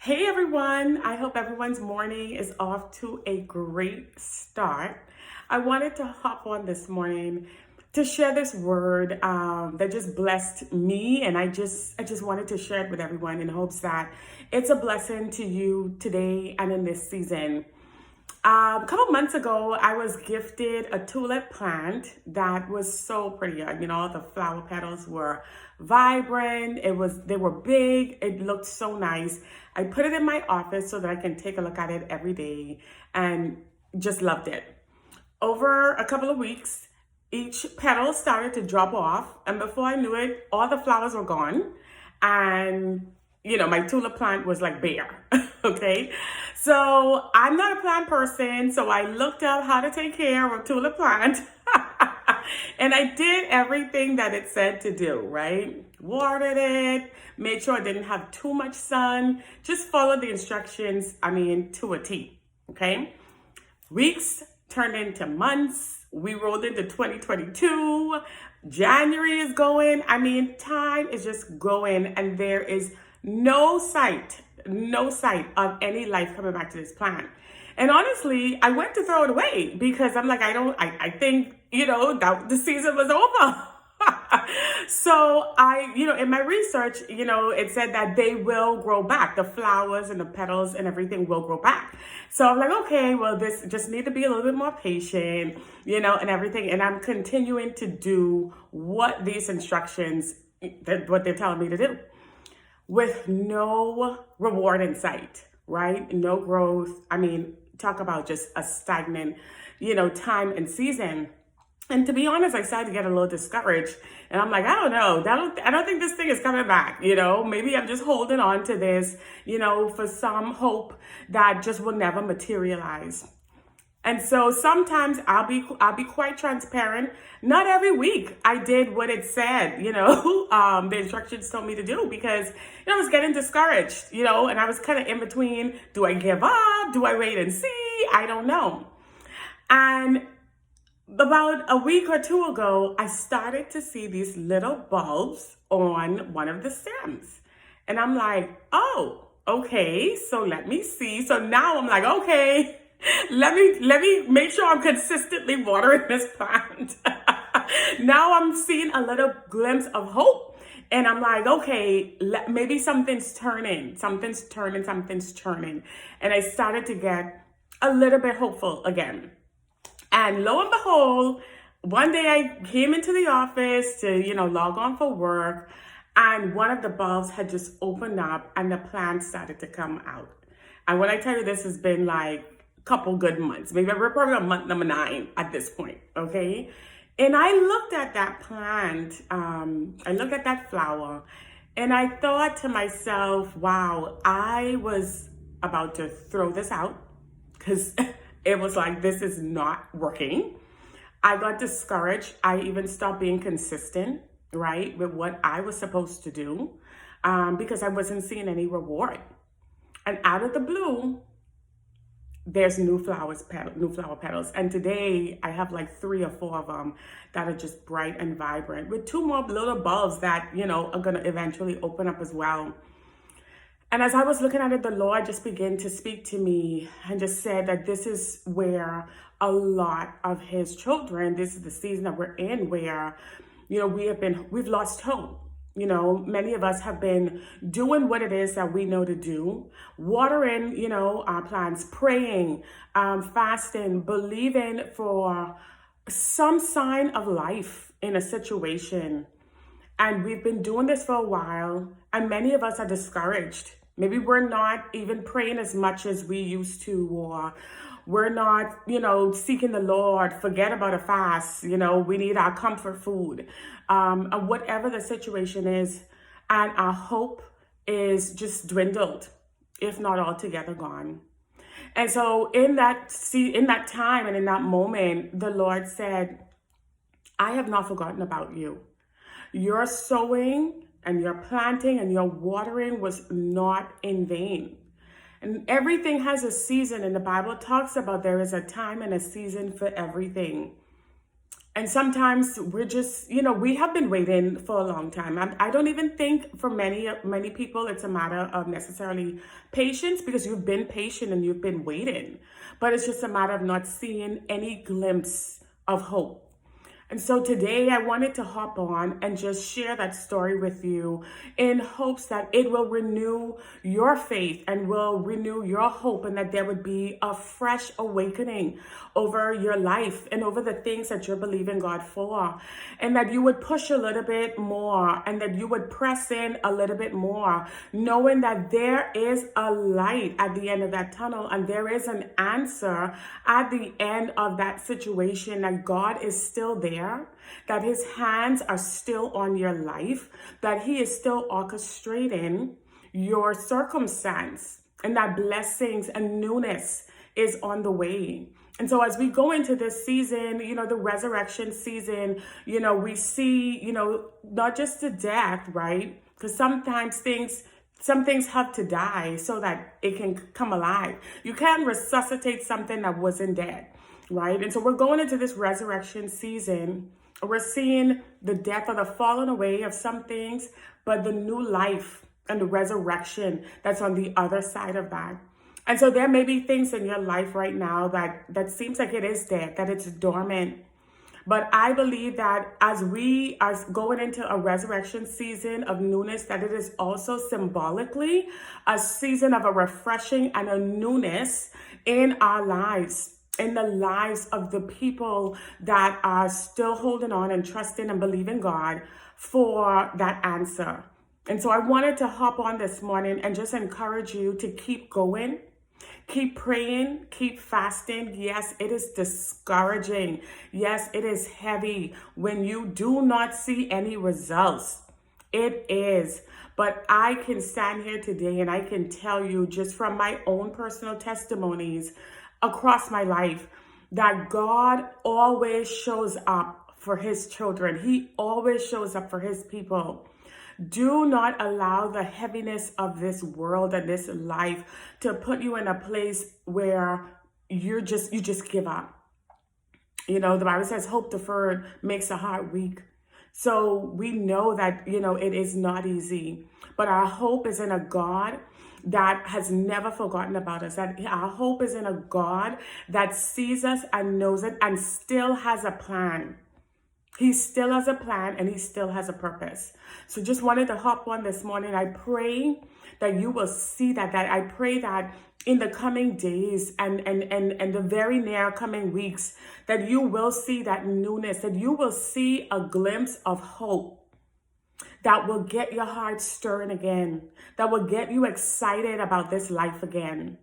Hey everyone, I hope everyone's morning is off to a great start. I wanted to hop on this morning to share this word that just blessed me, and I just wanted to share it with everyone in hopes that it's a blessing to you today and in this season. A couple months ago, I was gifted a tulip plant that was so pretty. The flower petals were vibrant. They were big. It looked so nice. I put it in my office so that I can take a look at it every day and just loved it. Over a couple of weeks, each petal started to drop off, and before I knew it, all the flowers were gone, and my tulip plant was like bare. Okay, so I'm not a plant person, so I looked up how to take care of a tulip plant. And I did everything that it said to do, right? Watered it, made sure it didn't have too much sun, just followed the instructions, to a T, okay? Weeks turned into months. We rolled into 2022. January is going. Time is just going, and there is no sight of any life coming back to this plant. And honestly, I went to throw it away because I'm like, I think, that the season was over. So in my research, it said that they will grow back. The flowers and the petals and everything will grow back. So I'm like, okay, well, this just need to be a little bit more patient, and everything. And I'm continuing to do what these instructions, what they're telling me to do, with no reward in sight, right? No growth. Talk about just a stagnant, time and season. And to be honest, I started to get a little discouraged. And I'm like, I don't know. I don't think this thing is coming back. Maybe I'm just holding on to this, for some hope that just will never materialize. And so sometimes I'll be quite transparent. Not every week I did what it said, the instructions told me to do, because I was getting discouraged, and I was kind of in between. Do I give up? Do I wait and see? I don't know. And about a week or two ago, I started to see these little bulbs on one of the stems. And I'm like, oh, okay, so let me see. So now I'm like, okay, let me make sure I'm consistently watering this plant. Now I'm seeing a little glimpse of hope. And I'm like, okay, maybe something's turning. And I started to get a little bit hopeful again. And lo and behold, one day I came into the office to, log on for work, and one of the bulbs had just opened up and the plant started to come out. And when I tell you, this has been like a couple good months, maybe we're probably on month number 9 at this point, okay? And I looked at that plant, I looked at that flower, and I thought to myself, wow, I was about to throw this out, because it was like, this is not working. I got discouraged. I even stopped being consistent, right, with what I was supposed to do, because I wasn't seeing any reward. And out of the blue, there's new flower petals. And today I have like 3 or 4 of them that are just bright and vibrant, with 2 more little bulbs that, are going to eventually open up as well. And as I was looking at it, the Lord just began to speak to me and just said that this is where a lot of his children, this is the season that we're in, where, we've lost hope. Many of us have been doing what it is that we know to do, watering, our plants, praying, fasting, believing for some sign of life in a situation. And we've been doing this for a while, and many of us are discouraged. Maybe we're not even praying as much as we used to, or we're not, seeking the Lord, forget about a fast, we need our comfort food, and whatever the situation is, and our hope is just dwindled, if not altogether gone. And so in that time and in that moment, the Lord said, I have not forgotten about you. Your sowing and your planting and your watering was not in vain. And everything has a season, and the Bible talks about there is a time and a season for everything. And sometimes we're just, we have been waiting for a long time. I don't even think for many people it's a matter of necessarily patience, because you've been patient and you've been waiting. But it's just a matter of not seeing any glimpse of hope. And so today I wanted to hop on and just share that story with you in hopes that it will renew your faith and will renew your hope, and that there would be a fresh awakening over your life and over the things that you're believing God for. And that you would push a little bit more, and that you would press in a little bit more, knowing that there is a light at the end of that tunnel, and there is an answer at the end of that situation, that God is still there, that his hands are still on your life, that he is still orchestrating your circumstance, and that blessings and newness is on the way. And so as we go into this season, the resurrection season, we see, not just the death, right? Because sometimes some things have to die so that it can come alive. You can't resuscitate something that wasn't dead. Right? And so we're going into this resurrection season. We're seeing the death or the falling away of some things, but the new life and the resurrection that's on the other side of that. And so there may be things in your life right now that seems like it is dead, that it's dormant. But I believe that as we are going into a resurrection season of newness, that it is also symbolically a season of a refreshing and a newness in our lives, in the lives of the people that are still holding on and trusting and believing God for that answer. And so I wanted to hop on this morning and just encourage you to keep going, keep praying, keep fasting. Yes, it is discouraging. Yes, it is heavy when you do not see any results. It is. But I can stand here today and I can tell you, just from my own personal testimonies across my life, that God always shows up for his children. He always shows up for his people. Do not allow the heaviness of this world and this life to put you in a place where you just give up. The Bible says hope deferred makes the heart weak. So we know that, it is not easy, but our hope is in a God that has never forgotten about us, that our hope is in a God that sees us and knows it and still has a plan. He still has a plan and he still has a purpose. So just wanted to hop on this morning. I pray that you will see that I pray that in the coming days and the very near coming weeks, that you will see that newness, that you will see a glimpse of hope that will get your heart stirring again, that will get you excited about this life again.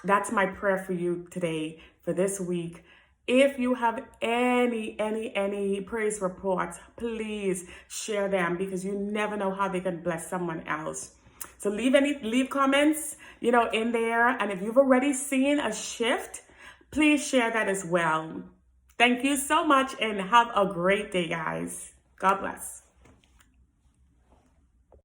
That's my prayer for you today, for this week. If you have any praise reports, please share them, because you never know how they can bless someone else. So leave comments, in there. And if you've already seen a shift, please share that as well. Thank you so much and have a great day, guys. God bless.